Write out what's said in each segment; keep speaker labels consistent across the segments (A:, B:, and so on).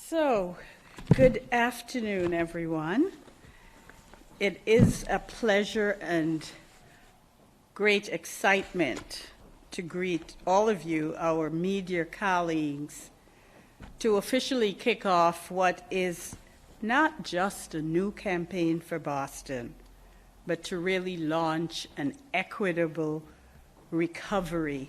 A: So, good afternoon, everyone. It is a pleasure and great excitement to greet all of you, our media colleagues, to officially kick off what is not just a new campaign for Boston, but to really launch an equitable recovery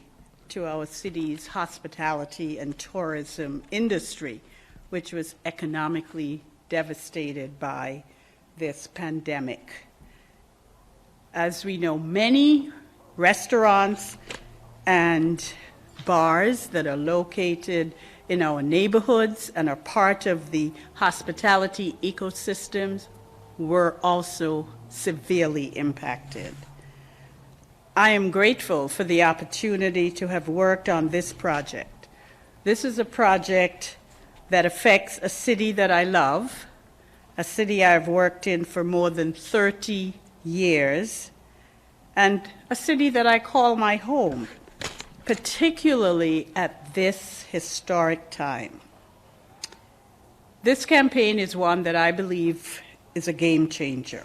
A: to our city's hospitality and tourism industry, which was economically devastated by this pandemic. As we know, many restaurants and bars that are located in our neighborhoods and are part of the hospitality ecosystems were also severely impacted. I am grateful for the opportunity to have worked on this project. This is a project that affects a city that I love, a city I've worked in for more than 30 years, and a city that I call my home, particularly at this historic time. This campaign is one that I believe is a game changer,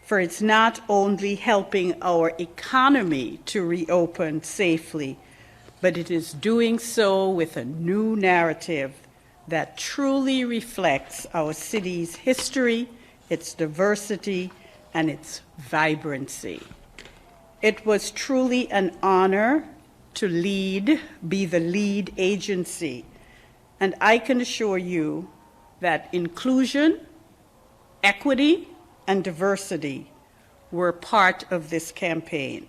A: for it's not only helping our economy to reopen safely, but it is doing so with a new narrative that truly reflects our city's history, its diversity, and its vibrancy. It was truly an honor to be the lead agency, and I can assure you that inclusion, equity, and diversity were part of this campaign.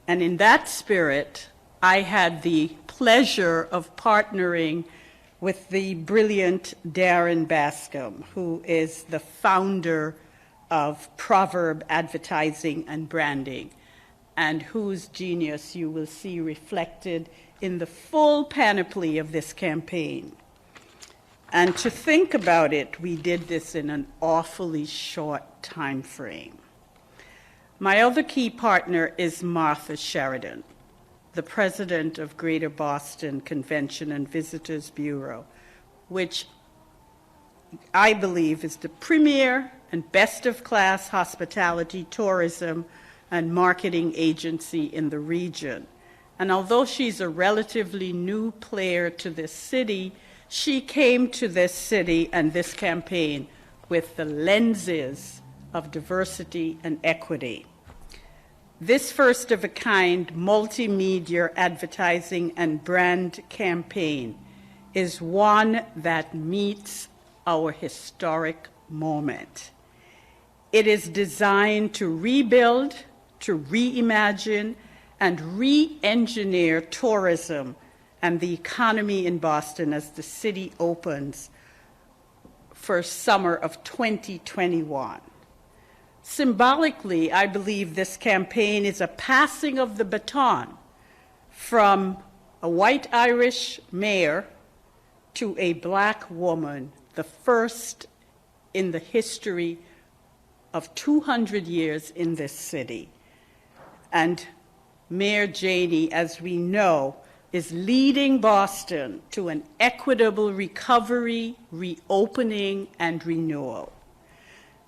A: And in that spirit, I had the pleasure of partnering with the brilliant Darren Bascom, who is the founder of Proverb Advertising and Branding, and whose genius you will see reflected in the full panoply of this campaign. And to think about it, we did this in an awfully short time frame. My other key partner is Martha Sheridan, the president of Greater Boston Convention and Visitors Bureau, which I believe is the premier and best-of-class hospitality, tourism, and marketing agency in the region. And although she's a relatively new player to this city, she came to this city and this campaign with the lenses of diversity and equity. This first-of-a-kind multimedia advertising and brand campaign is one that meets our historic moment. It is designed to rebuild, to reimagine, and re-engineer tourism and the economy in Boston as the city opens for summer of 2021. Symbolically, I believe this campaign is a passing of the baton from a white Irish mayor to a black woman, the first in the history of 200 years in this city. And Mayor Janey, as we know, is leading Boston to an equitable recovery, reopening, and renewal.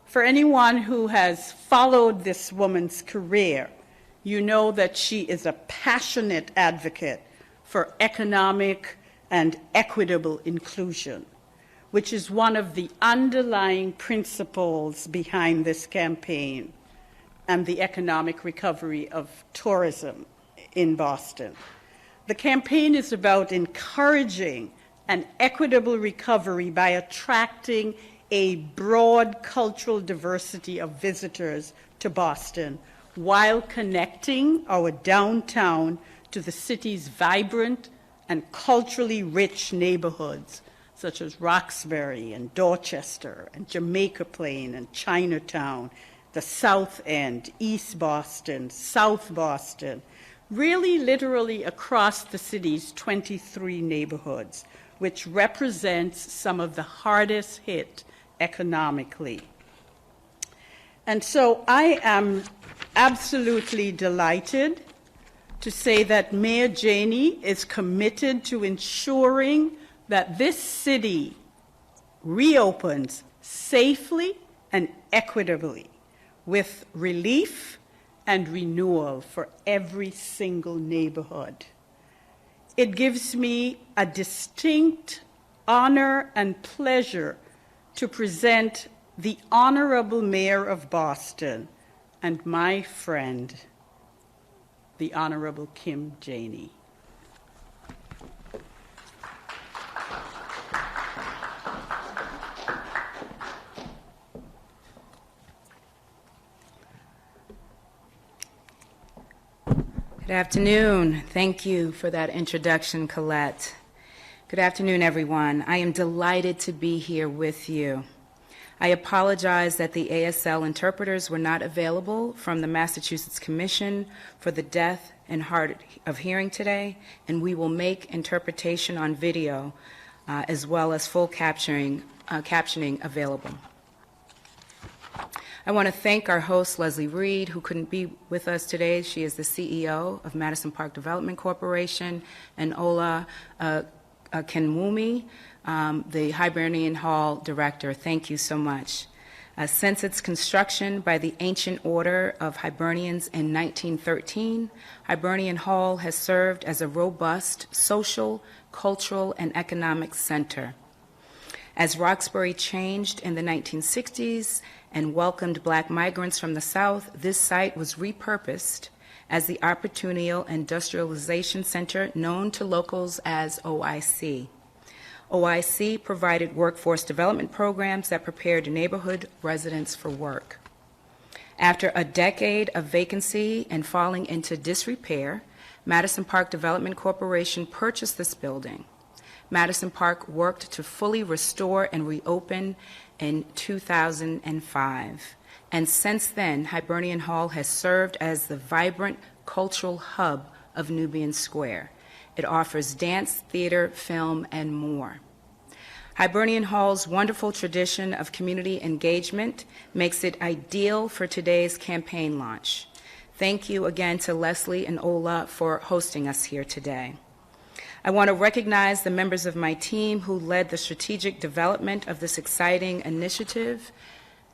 A: For anyone who has followed this woman's career, you know that she is a passionate advocate for economic and equitable inclusion, which is one of the underlying principles behind this campaign and the economic recovery of tourism in Boston. The campaign is about encouraging an equitable recovery by attracting a broad cultural diversity of visitors to Boston while connecting our downtown to the city's vibrant and culturally rich neighborhoods such as Roxbury and Dorchester and Jamaica Plain and Chinatown, the South End, East Boston, South Boston, really literally across the city's 23 neighborhoods, which represents some of the hardest hit economically. And so I am absolutely delighted to say that Mayor Janey is committed to ensuring that this city reopens safely and equitably with relief and renewal for every single neighborhood. It gives me a distinct honor and pleasure to present the Honorable Mayor of Boston and my friend, the Honorable Kim Janey.
B: Good afternoon. Thank you for that introduction, Colette. Good afternoon, everyone. I am delighted to be here with you. I apologize that the ASL interpreters were not available from the Massachusetts Commission for the Deaf and Hard of Hearing today, and we will make interpretation on video as well as full captioning available. I want to thank our host, Leslie Reed, who couldn't be with us today. She is the CEO of Madison Park Development Corporation, and Ola Kenwumi, the Hibernian Hall director. Thank you so much. Since its construction by the Ancient Order of Hibernians in 1913, Hibernian Hall has served as a robust social, cultural, and economic center. As Roxbury changed in the 1960s and welcomed Black migrants from the South, this site was repurposed as the Opportunities Industrialization Center, known to locals as OIC. OIC provided workforce development programs that prepared neighborhood residents for work. After a decade of vacancy and falling into disrepair, Madison Park Development Corporation purchased this building. Madison Park worked to fully restore and reopen in 2005. And since then, Hibernian Hall has served as the vibrant cultural hub of Nubian Square. It offers dance, theater, film, and more. Hibernian Hall's wonderful tradition of community engagement makes it ideal for today's campaign launch. Thank you again to Leslie and Ola for hosting us here today. I want to recognize the members of my team who led the strategic development of this exciting initiative: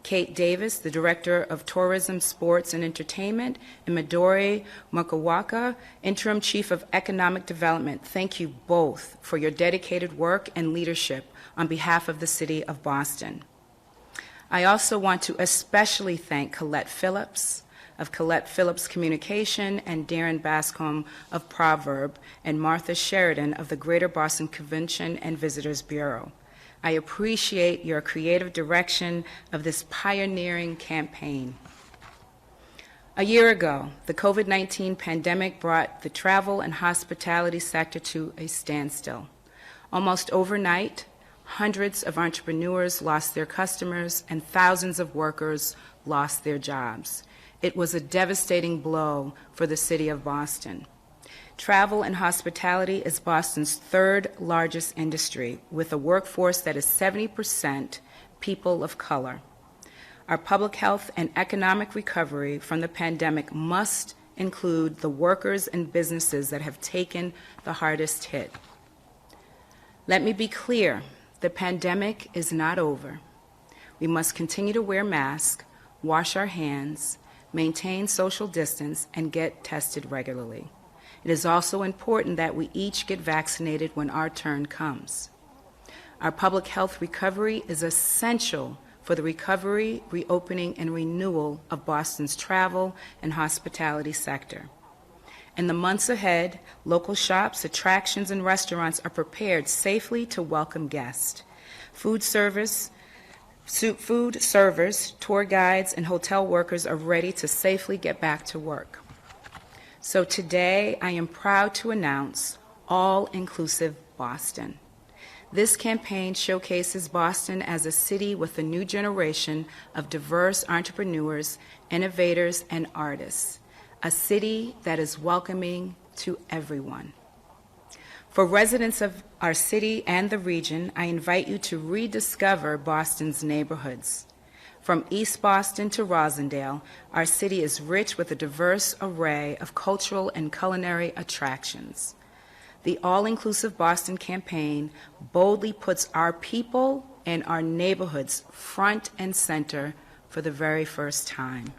B: Kate Davis, the Director of Tourism, Sports, and Entertainment, and Midori Mukawaka, Interim Chief of Economic Development. Thank you both for your dedicated work and leadership on behalf of the City of Boston. I also want to especially thank Colette Phillips of Colette Phillips Communication, and Darren Bascom of Proverb, and Martha Sheridan of the Greater Boston Convention and Visitors Bureau. I appreciate your creative direction of this pioneering campaign. A year ago, the COVID-19 pandemic brought the travel and hospitality sector to a standstill. Almost overnight, hundreds of entrepreneurs lost their customers and thousands of workers lost their jobs. It was a devastating blow for the city of Boston. Travel and hospitality is Boston's third largest industry, with a workforce that is 70% people of color. Our public health and economic recovery from the pandemic must include the workers and businesses that have taken the hardest hit. Let me be clear, the pandemic is not over. We must continue to wear masks, wash our hands, maintain social distance, and get tested regularly. It is also important that we each get vaccinated when our turn comes. Our public health recovery is essential for the recovery, reopening, and renewal of Boston's travel and hospitality sector. In the months ahead, local shops, attractions, and restaurants are prepared safely to welcome guests. Food servers, tour guides, and hotel workers are ready to safely get back to work. So today, I am proud to announce All-Inclusive Boston. This campaign showcases Boston as a city with a new generation of diverse entrepreneurs, innovators, and artists, a city that is welcoming to everyone. For residents of our city and the region, I invite you to rediscover Boston's neighborhoods. From East Boston to Rosendale, our city is rich with a diverse array of cultural and culinary attractions. The All-Inclusive Boston campaign boldly puts our people and our neighborhoods front and center for the very first time.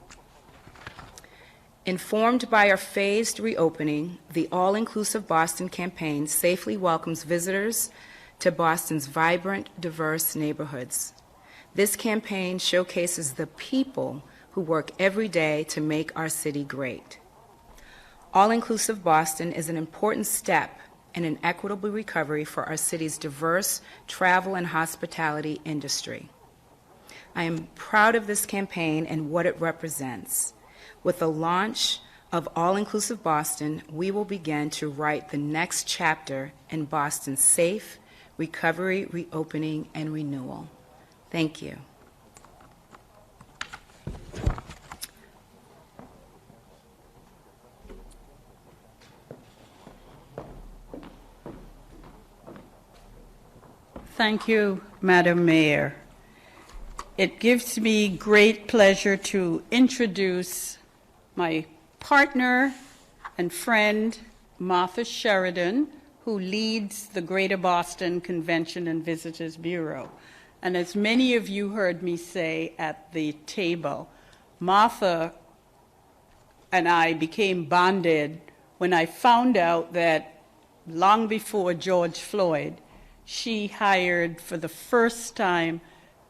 B: Informed by our phased reopening, the All-Inclusive Boston campaign safely welcomes visitors to Boston's vibrant, diverse neighborhoods. This campaign showcases the people who work every day to make our city great. All-Inclusive Boston is an important step in an equitable recovery for our city's diverse travel and hospitality industry. I am proud of this campaign and what it represents. With the launch of All-Inclusive Boston, we will begin to write the next chapter in Boston's safe recovery, reopening, and renewal. Thank you.
A: Thank you, Madam Mayor. It gives me great pleasure to introduce my partner and friend, Martha Sheridan, who leads the Greater Boston Convention and Visitors Bureau. And as many of you heard me say at the table, Martha and I became bonded when I found out that long before George Floyd, she hired for the first time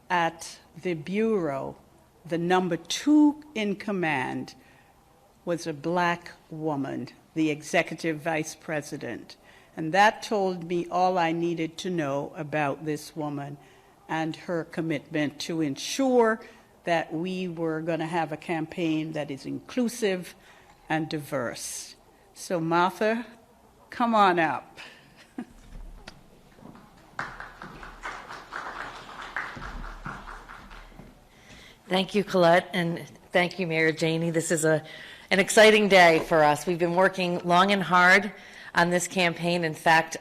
A: at the Bureau, the number 2 in command was a black woman, the executive vice president. And that told me all I needed to know about this woman and her commitment to ensure that we were going to have a campaign that is inclusive and diverse. So Martha, come on up.
C: Thank you, Colette, and thank you, Mayor Janey. This is an exciting day for us. We've been working long and hard on this campaign. In fact,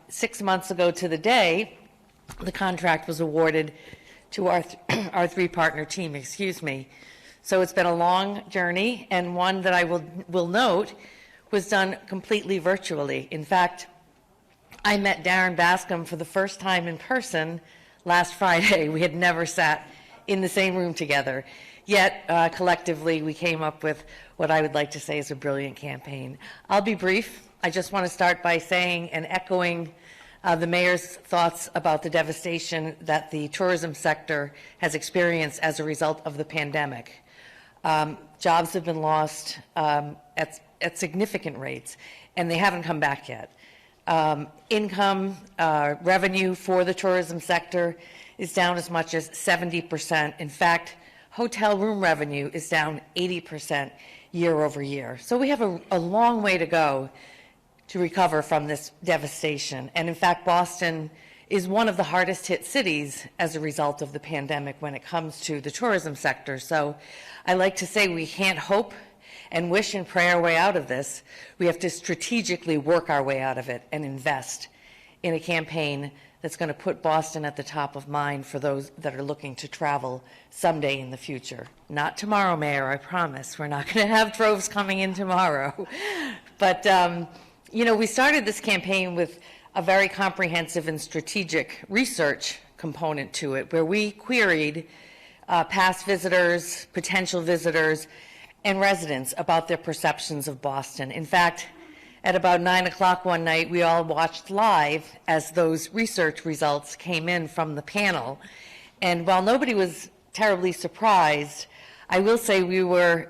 C: 6 months ago to the day, the contract was awarded to our 3-partner team, So it's been a long journey, and one that I will note was done completely virtually. In fact, I met Darren Bascom for the first time in person last Friday. We had never sat in the same room together. Yet, collectively, we came up with what I would like to say is a brilliant campaign. I'll be brief. I just want to start by saying and echoing the mayor's thoughts about the devastation that the tourism sector has experienced as a result of the pandemic. Jobs have been lost at significant rates, and they haven't come back yet. Income, revenue for the tourism sector is down as much as 70%. In fact, hotel room revenue is down 80% year over year. So we have a long way to go to recover from this devastation. And in fact, Boston is one of the hardest hit cities as a result of the pandemic when it comes to the tourism sector. So I like to say we can't hope and wish and pray our way out of this. We have to strategically work our way out of it and invest in a campaign that's going to put Boston at the top of mind for those that are looking to travel someday in the future. Not tomorrow, Mayor, I promise. We're not going to have droves coming in tomorrow. But, you know, we started this campaign with a very comprehensive and strategic research component to it, where we queried past visitors, potential visitors, and residents about their perceptions of Boston. In fact, at about 9 o'clock one night, we all watched live as those research results came in from the panel. And while nobody was terribly surprised, I will say we were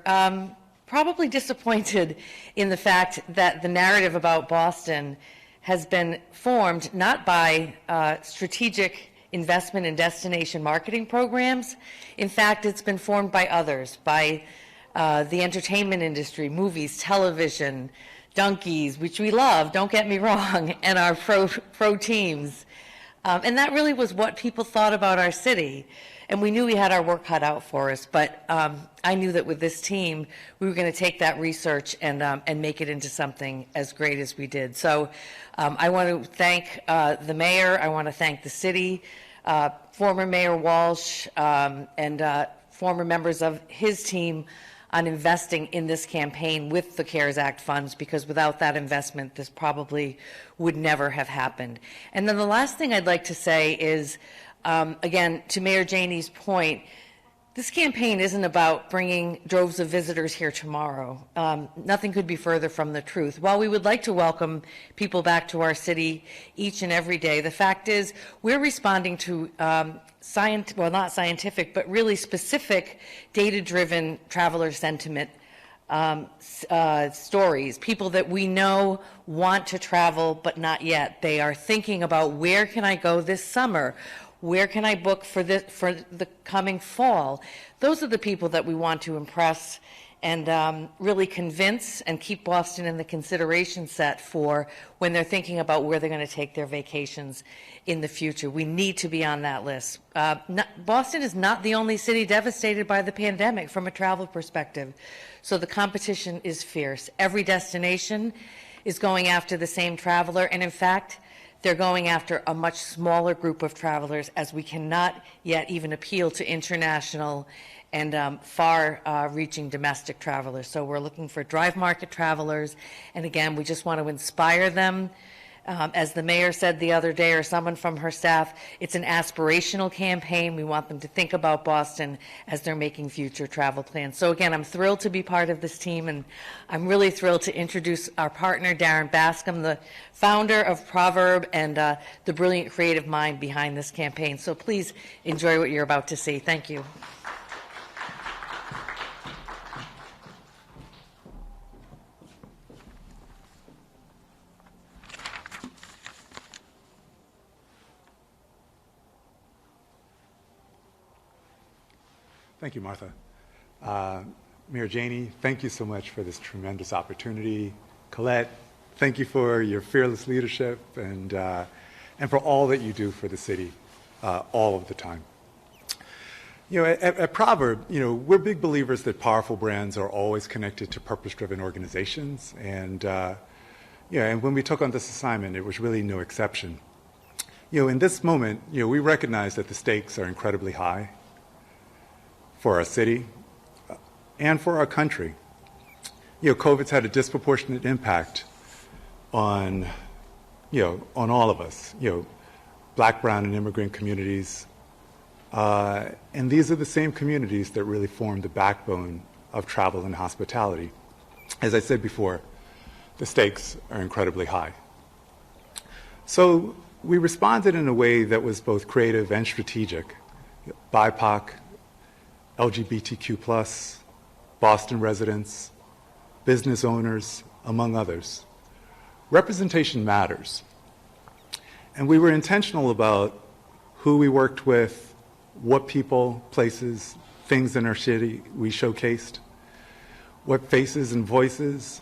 C: probably disappointed in the fact that the narrative about Boston has been formed not by strategic investment in destination marketing programs. In fact, it's been formed by others, by the entertainment industry, movies, television, donkeys, which we love, don't get me wrong, and our pro teams. And that really was what people thought about our city. And we knew we had our work cut out for us, but I knew that with this team, we were going to take that research and make it into something as great as we did. So I want to thank the mayor, I want to thank the city, former Mayor Walsh, and former members of his team on investing in this campaign with the CARES Act funds, because without that investment, this probably would never have happened. And then the last thing I'd like to say is, again, to Mayor Janey's point, this campaign isn't about bringing droves of visitors here tomorrow. Nothing could be further from the truth. While we would like to welcome people back to our city each and every day, the fact is we're responding to well, not scientific, but really specific data-driven traveler sentiment stories, people that we know want to travel but not yet. They are thinking about, where can I go this summer? Where can I book for the coming fall? Those are the people that we want to impress and really convince and keep Boston in the consideration set for when they're thinking about where they're going to take their vacations in the future. We need to be on that list. Boston is not the only city devastated by the pandemic from a travel perspective. So the competition is fierce. Every destination is going after the same traveler, and in fact, they're going after a much smaller group of travelers, as we cannot yet even appeal to international and far-reaching domestic travelers. So we're looking for drive market travelers, and again, we just want to inspire them. As the mayor said the other day, or someone from her staff, it's an aspirational campaign. We want them to think about Boston as they're making future travel plans. So again, I'm thrilled to be part of this team, and I'm really thrilled to introduce our partner, Darren Bascom, the founder of Proverb and the brilliant creative mind behind this campaign. So please enjoy what you're about to see. Thank you.
D: Thank you, Martha. Mayor Janey, thank you so much for this tremendous opportunity. Colette, thank you for your fearless leadership and for all that you do for the city all of the time. You know, at Proverb, you know, we're big believers that powerful brands are always connected to purpose-driven organizations, and and when we took on this assignment, it was really no exception. You know, in this moment, you know, we recognize that the stakes are incredibly high for our city and for our country. You know, COVID's had a disproportionate impact on, on all of us, Black, brown, and immigrant communities. And these are the same communities that really form the backbone of travel and hospitality. As I said before, the stakes are incredibly high. So we responded in a way that was both creative and strategic. BIPOC, LGBTQ+, Boston residents, business owners, among others. Representation matters. And we were intentional about who we worked with, what people, places, things in our city we showcased, what faces and voices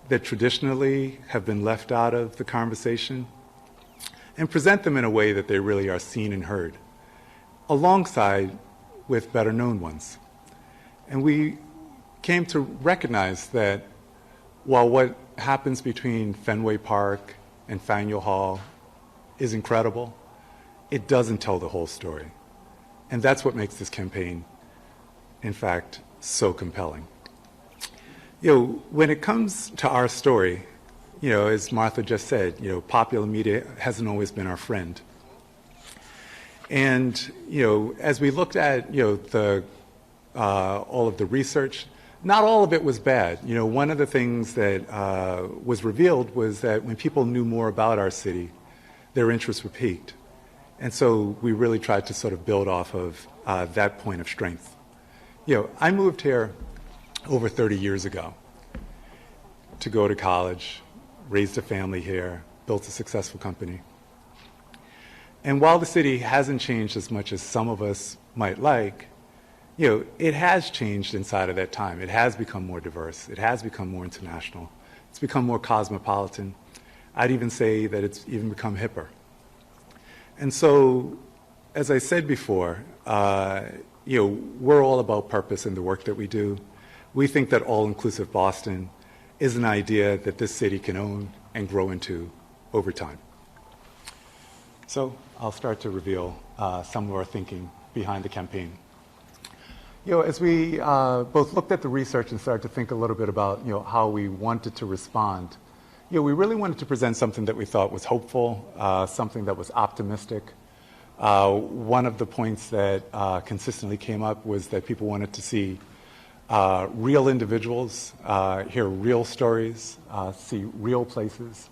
D: that traditionally have been left out of the conversation, and present them in a way that they really are seen and heard, alongside with better known ones. And we came to recognize that while what happens between Fenway Park and Faneuil Hall is incredible, it doesn't tell the whole story. And that's what makes this campaign, in fact, so compelling. When it comes to our story, as Martha just said, popular media hasn't always been our friend. And as we looked at all of the research, not all of it was bad. One of the things that was revealed was that when people knew more about our city, their interests were piqued. And so we really tried to sort of build off of that point of strength. I moved here over 30 years ago to go to college, raised a family here, built a successful company. And while the city hasn't changed as much as some of us might like, it has changed inside of that time. It has become more diverse. It has become more international. It's become more cosmopolitan. I'd even say that it's even become hipper. And so, as I said before, we're all about purpose in the work that we do. We think that all-inclusive Boston is an idea that this city can own and grow into over time. So I'll start to reveal some of our thinking behind the campaign. As we both looked at the research and started to think a little bit about, how we wanted to respond, we really wanted to present something that we thought was hopeful, something that was optimistic. One of the points that consistently came up was that people wanted to see real individuals, hear real stories, see real places,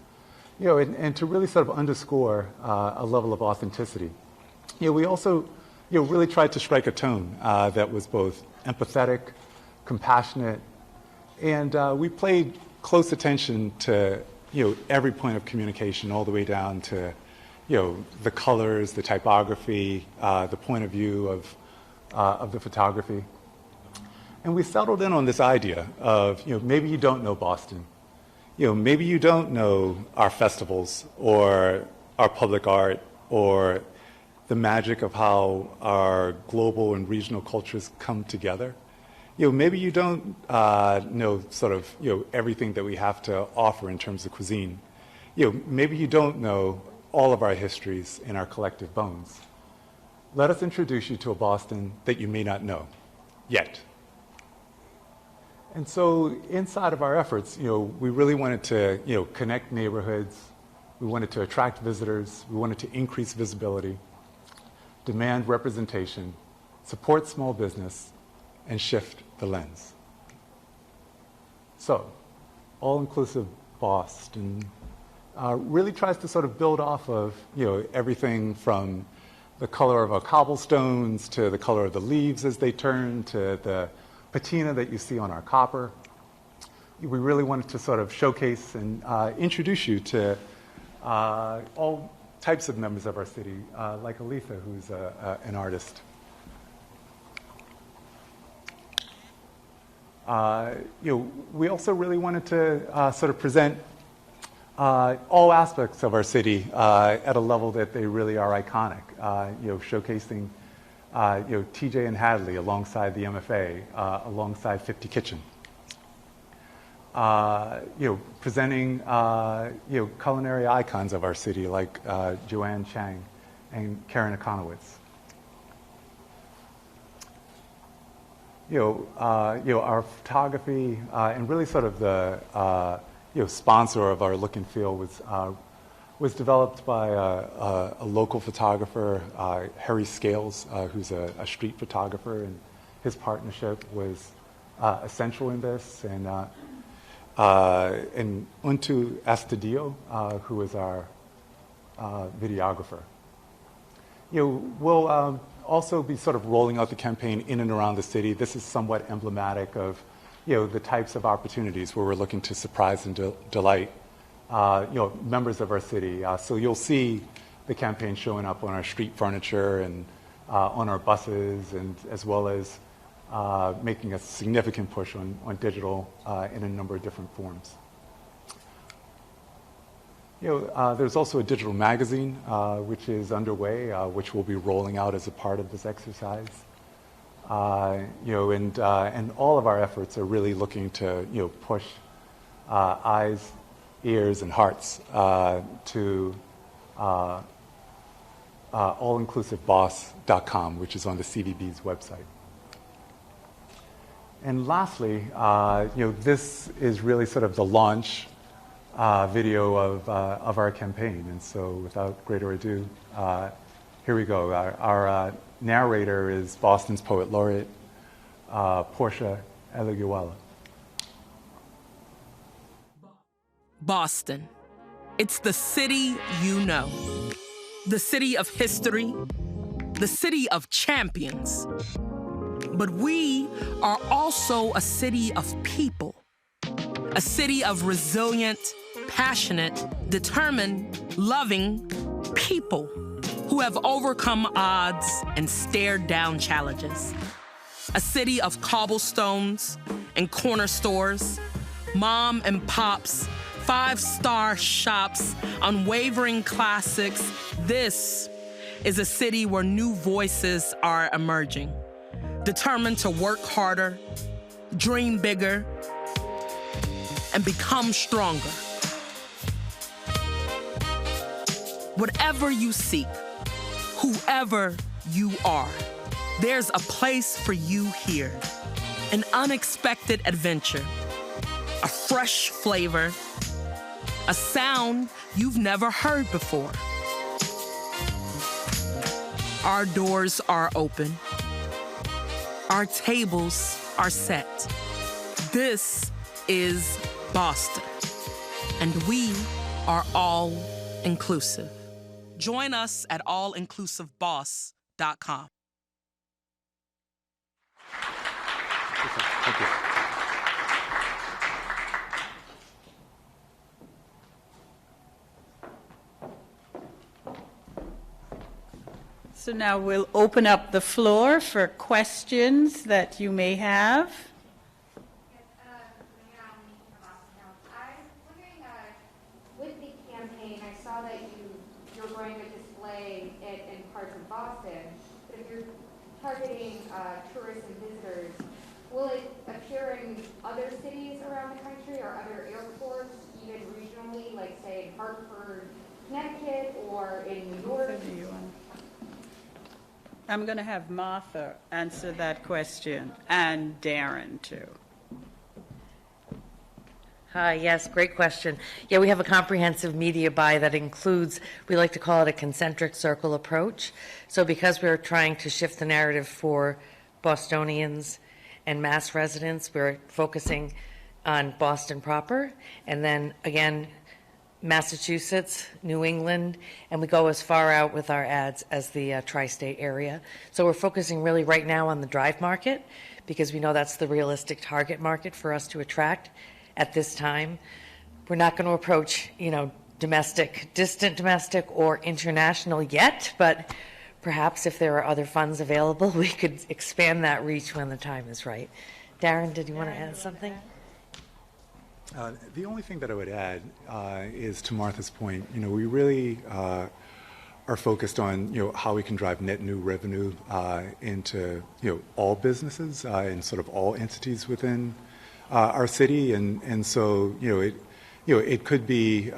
D: and to really sort of underscore a level of authenticity. We also really tried to strike a tone that was both empathetic, compassionate, and we paid close attention to every point of communication, all the way down to the colors, the typography, the point of view of the photography. And we settled in on this idea of maybe you don't know Boston, maybe you don't know our festivals or our public art or the magic of how our global and regional cultures come together. Maybe you don't know sort of everything that we have to offer in terms of cuisine. Maybe you don't know all of our histories and our collective bones. Let us introduce you to a Boston that you may not know yet. And so inside of our efforts, we really wanted to connect neighborhoods. We wanted to attract visitors. We wanted to increase visibility, demand representation, support small business, and shift the lens. So, all-inclusive Boston really tries to sort of build off of everything from the color of our cobblestones to the color of the leaves as they turn to the patina that you see on our copper. We really wanted to sort of showcase and introduce you to all types of members of our city, like Aletha, who's an artist. We also really wanted to sort of present all aspects of our city at a level that they really are iconic. Showcasing TJ and Hadley alongside the MFA, alongside 50 Kitchen. Presenting culinary icons of our city like Joanne Chang and Karen Ekonowitz. Our photography and really sort of the sponsor of our look and feel was developed by a local photographer, Harry Scales, who's a street photographer, and his partnership was essential in this. And Untu Astudillo, who is our videographer. We'll also be sort of rolling out the campaign in and around the city. This is somewhat emblematic of the types of opportunities where we're looking to surprise and delight members of our city. So you'll see the campaign showing up on our street furniture and on our buses, and as well as making a significant push on digital in a number of different forms. There's also a digital magazine which is underway, which we'll be rolling out as a part of this exercise. And all of our efforts are really looking to push eyes, ears, and hearts to allinclusiveboss.com, which is on the CVB's website. And lastly, this is really sort of the launch video of our campaign. And so without greater ado, here we go. Our narrator is Boston's Poet Laureate, Portia Eleguala.
E: Boston. It's the city you know. The city of history. The city of champions. But we are also a city of people. A city of resilient, passionate, determined, loving people who have overcome odds and stared down challenges. A city of cobblestones and corner stores, mom and pops, five-star shops, unwavering classics. This is a city where new voices are emerging, determined to work harder, dream bigger, and become stronger. Whatever you seek, whoever you are, There's a place for you here. An unexpected adventure, a fresh flavor, a sound you've never heard before. Our doors are open. Our tables are set. This is Boston, and we are all inclusive. Join us at allinclusiveboss.com.
D: Thank you.
A: So now we'll open up the floor for questions that you may have.
F: With the campaign, I saw that you're going to display it in parts of Boston, but if you're targeting tourists and visitors, will it appear in other cities around the country or other airports, even regionally, like say in Hartford, Connecticut, or in New York?
A: I'm going to have Martha answer that question, and Darren too.
C: Hi, yes, great question. Yeah, we have a comprehensive media buy that includes, we like to call it a concentric circle approach. So because we're trying to shift the narrative for Bostonians and Mass residents, we're focusing on Boston proper, and then again, Massachusetts, New England, and we go as far out with our ads as the tri-state area. So we're focusing really right now on the drive market because we know that's the realistic target market for us to attract at this time. We're not going to approach, domestic, distant domestic or international yet, but perhaps if there are other funds available, we could expand that reach when the time is right. Darren, did you want to add something?
D: The only thing that I would add is to Martha's point, we really are focused on, how we can drive net new revenue into, all businesses and sort of all entities within our city. And so, it could be,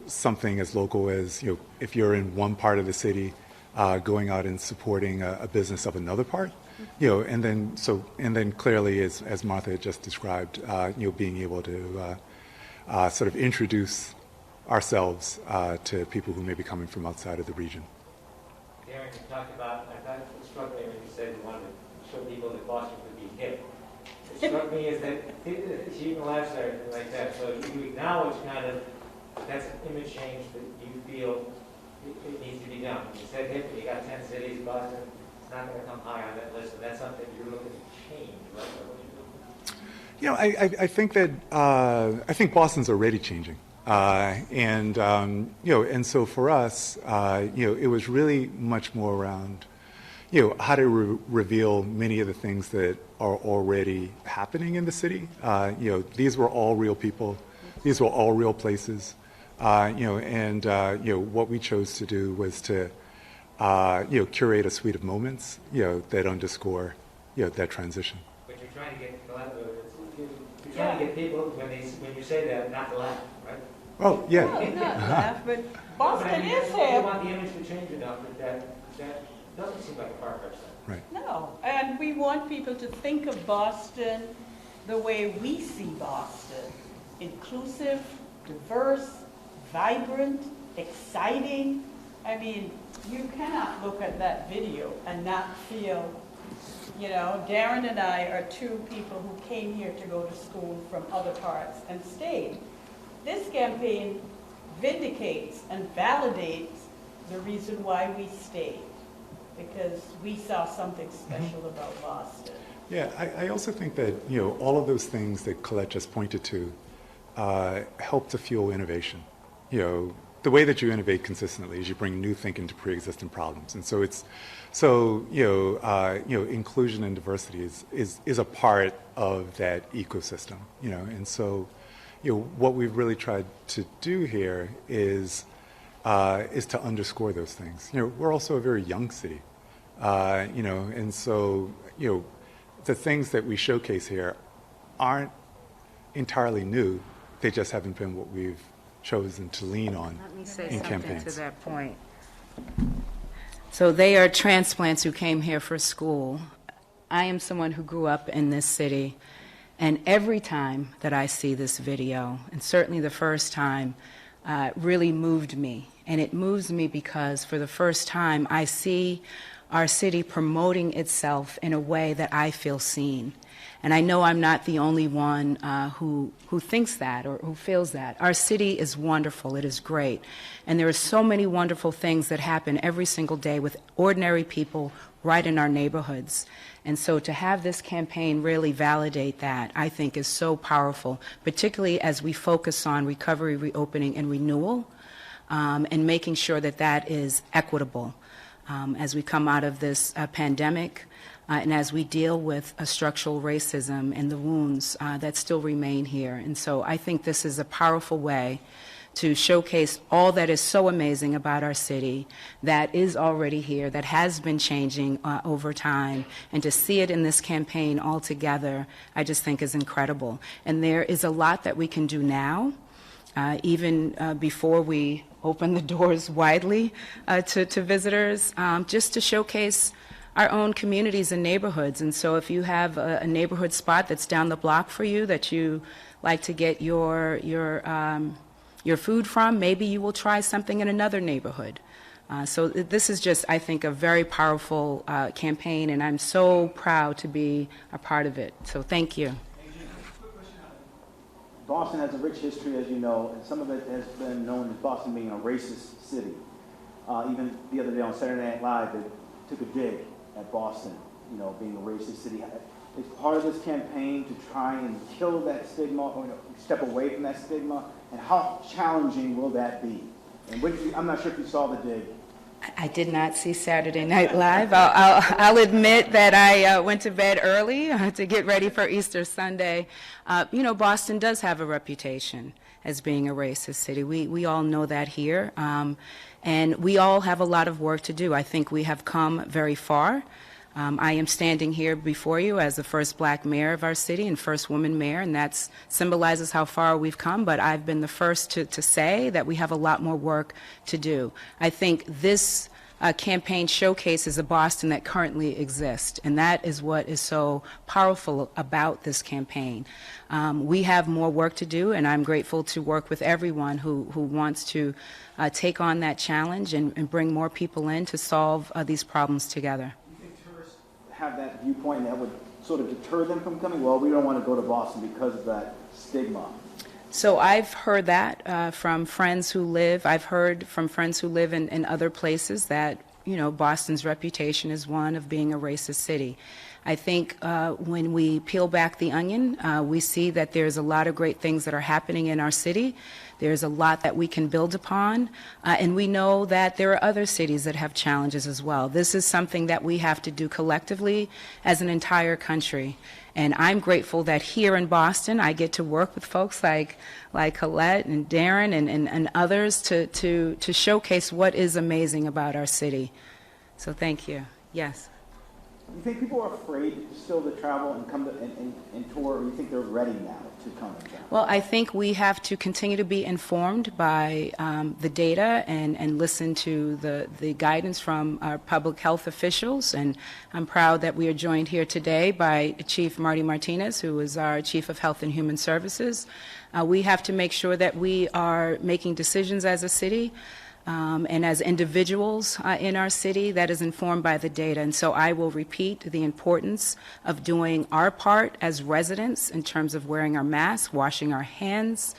D: something as local as, if you're in one part of the city, going out and supporting a business of another part. And then clearly, as Martha had just described, being able to sort of introduce ourselves to people who may be coming from outside of the region.
G: Darren, you talked about, I thought it struck me when you said you wanted to show people that Boston could be hip. It struck me as that she even laughs at it like that. So you acknowledge kind of that's an image change that you feel it needs to be done. You said hip, you got 10 cities, Boston. Not going to come high on that list, and that's something you're looking to change, right?
D: I think that I think Boston's already changing, and so for us, it was really much more around, how to reveal many of the things that are already happening in the city. These were all real people, these were all real places, and what we chose to do was to curate a suite of moments, that underscore, that transition.
G: But you're trying to get people when you say that not to laugh, right?
D: Oh yeah.
A: No, not laugh, but Boston is
G: You
A: hip.
G: want the image to change enough that doesn't seem like a far-fetched thing.
D: Right.
A: No, and we want people to think of Boston the way we see Boston: inclusive, diverse, vibrant, exciting. I mean, you cannot look at that video and not feel, Darren and I are two people who came here to go to school from other parts and stayed. This campaign vindicates and validates the reason why we stayed, because we saw something special about Boston.
D: Yeah, I also think that, all of those things that Colette just pointed to help to fuel innovation. The way that you innovate consistently is you bring new thinking to pre-existing problems, and so inclusion and diversity is a part of that ecosystem, and so what we've really tried to do here is to underscore those things. We're also a very young city, and so the things that we showcase here aren't entirely new; they just haven't been what we've chosen to lean on
B: Let me say
D: in
B: something
D: campaigns.
B: to that point. So they are transplants who came here for school. I am someone who grew up in this city, and every time that I see this video, and certainly the first time, really moved me. And it moves me because for the first time I see our city promoting itself in a way that I feel seen. And I know I'm not the only one who thinks that or who feels that. Our city is wonderful. It is great. And there are so many wonderful things that happen every single day with ordinary people right in our neighborhoods. And so to have this campaign really validate that, I think is so powerful, particularly as we focus on recovery, reopening, and renewal, and making sure that that is equitable. As we come out of this pandemic, and as we deal with structural racism and the wounds that still remain here. And so I think this is a powerful way to showcase all that is so amazing about our city, that is already here, that has been changing over time, and to see it in this campaign all together, I just think is incredible. And there is a lot that we can do now, even before we open the doors widely to visitors, just to showcase our own communities and neighborhoods. And so if you have a neighborhood spot that's down the block for you that you like to get your food from, maybe you will try something in another neighborhood. So this is just, I think, a very powerful campaign, and I'm so proud to be a part of it. So thank you.
H: Boston has a rich history, as you know, and some of it has been known as Boston being a racist city. Even the other day on Saturday Night Live, they took a dig at Boston, being a racist city. Is part of this campaign to try and kill that stigma, or step away from that stigma? And how challenging will that be? And I'm not sure if you saw the dig.
B: I did not see Saturday Night Live. I'll admit that I went to bed early to get ready for Easter Sunday. Boston does have a reputation as being a racist city. We all know that here. And we all have a lot of work to do. I think we have come very far. I am standing here before you as the first black mayor of our city and first woman mayor, and that symbolizes how far we've come, but I've been the first to say that we have a lot more work to do. I think this campaign showcases a Boston that currently exists, and that is what is so powerful about this campaign. We have more work to do, and I'm grateful to work with everyone who wants to take on that challenge and bring more people in to solve these problems together.
H: Have that viewpoint that would sort of deter them from coming? Well, we don't want to go to Boston because of that stigma.
B: So I've heard that from friends who live. I've heard from friends who live in other places that, Boston's reputation is one of being a racist city. I think when we peel back the onion, we see that there's a lot of great things that are happening in our city. There's a lot that we can build upon, and we know that there are other cities that have challenges as well. This is something that we have to do collectively as an entire country. And I'm grateful that here in Boston, I get to work with folks like Colette and Darren and others to showcase what is amazing about our city. So thank you. Yes.
H: Do you think people are afraid still to travel and come to and tour, or do you think they're ready now to come and travel?
B: Well, I think we have to continue to be informed by the data and listen to the guidance from our public health officials. And I'm proud that we are joined here today by Chief Marty Martinez, who is our Chief of Health and Human Services. We have to make sure that we are making decisions as a city and as individuals in our city that is informed by the data. And so I will repeat the importance of doing our part as residents in terms of wearing our masks, washing our hands,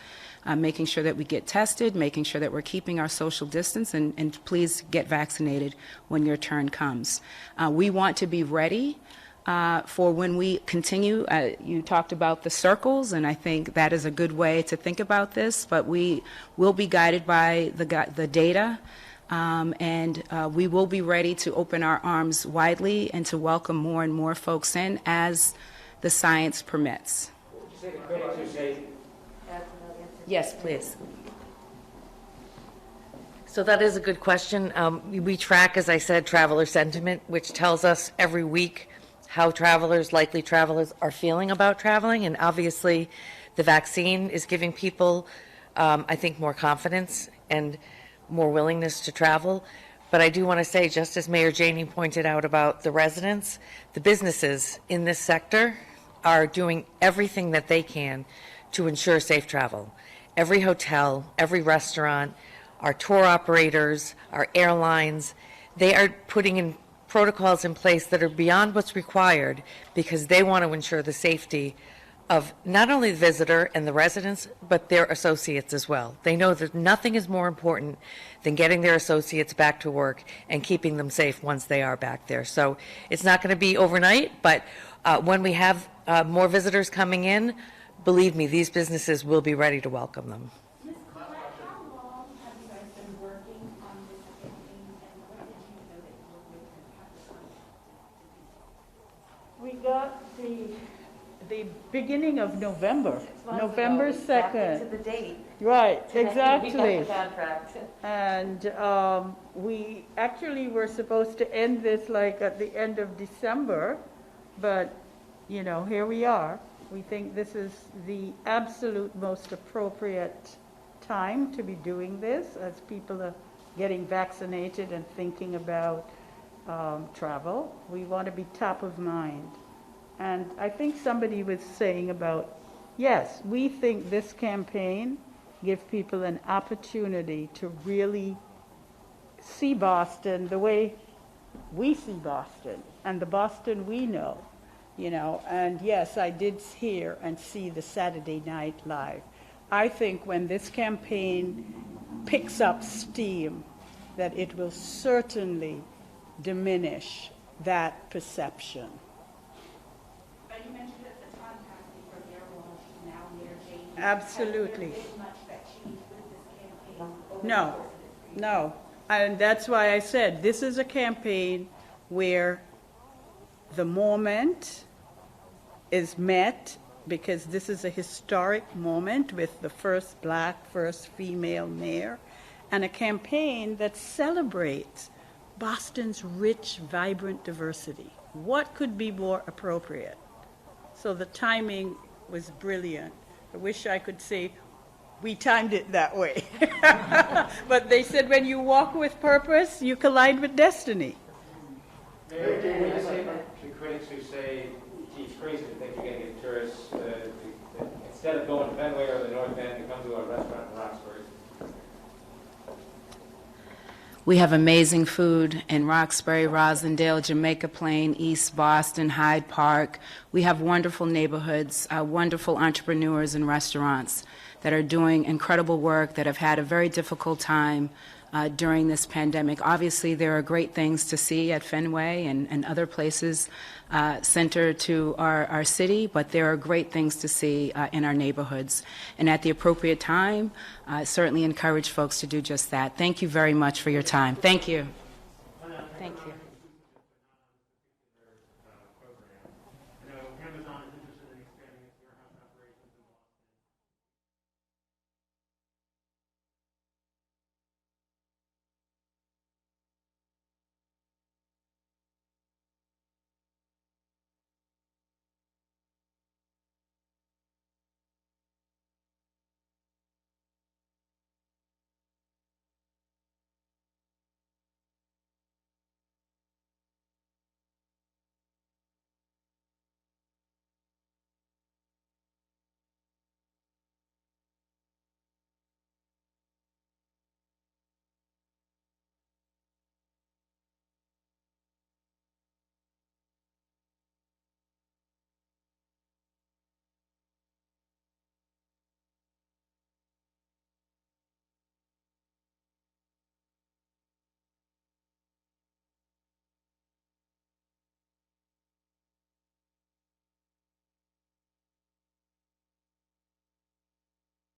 B: making sure that we get tested, making sure that we're keeping our social distance, and please get vaccinated when your turn comes. We want to be ready for when we continue. You talked about the circles, and I think that is a good way to think about this, but we will be guided by the data, and we will be ready to open our arms widely and to welcome more and more folks in as the science permits. Yes, please.
C: So that is a good question. We track, as I said, traveler sentiment, which tells us every week how likely travelers are feeling about traveling. And obviously the vaccine is giving people, I think, more confidence and more willingness to travel. But I do want to say, just as Mayor Janey pointed out about the residents, the businesses in this sector are doing everything that they can to ensure safe travel. Every hotel, every restaurant, our tour operators, our airlines, they are putting in protocols in place that are beyond what's required because they want to ensure the safety of not only the visitor and the residents, but their associates as well. They know that nothing is more important than getting their associates back to work and keeping them safe once they are back there. So it's not going to be overnight, but when we have more visitors coming in, believe me, these businesses will be ready to welcome them.
I: Ms. Collette, how long have you guys been working on this campaign, and when did you know that you were going to have to
A: We
I: contact?
A: got the beginning of November,
I: 6 months
A: November
I: ago, back into
A: 2nd.
I: the date.
A: Right,
I: Today,
A: exactly.
I: We got the contract.
A: And we actually were supposed to end this like at the end of December, but, you know, here we are. We think this is the absolute most appropriate time to be doing this as people are getting vaccinated and thinking about travel. We want to be top of mind. And I think somebody was saying about, yes, we think this campaign gives people an opportunity to really see Boston the way we see Boston and the Boston we know, you know. And yes, I did hear and see the Saturday Night Live. I think when this campaign picks up steam, that it will certainly diminish that perception.
I: But you mentioned that the podcasting for their launch now, Mayor Janey.
A: Absolutely.
I: Has there been much that changed with this campaign? over the
A: No,
I: course of this period?
A: no. And that's why I said this is a campaign where the moment is met, because this is a historic moment with the first black, first female mayor, and a campaign that celebrates Boston's rich, vibrant diversity. What could be more appropriate? So the timing was brilliant. I wish I could say we timed it that way. But they said when you walk with purpose, you collide with destiny.
G: Mayor, what do you say to critics who say, gee, it's crazy to think you're going to get tourists, instead of going to Fenway or the North End, to come to a restaurant in Roxbury?
B: We have amazing food in Roxbury, Rosendale, Jamaica Plain, East Boston, Hyde Park. We have wonderful neighborhoods, wonderful entrepreneurs and restaurants that are doing incredible work, that have had a very difficult time during this pandemic. Obviously, there are great things to see at Fenway and other places center to our city, but there are great things to see in our neighborhoods. And at the appropriate time, I certainly encourage folks to do just that. Thank you very much for your time. Thank you. Thank you.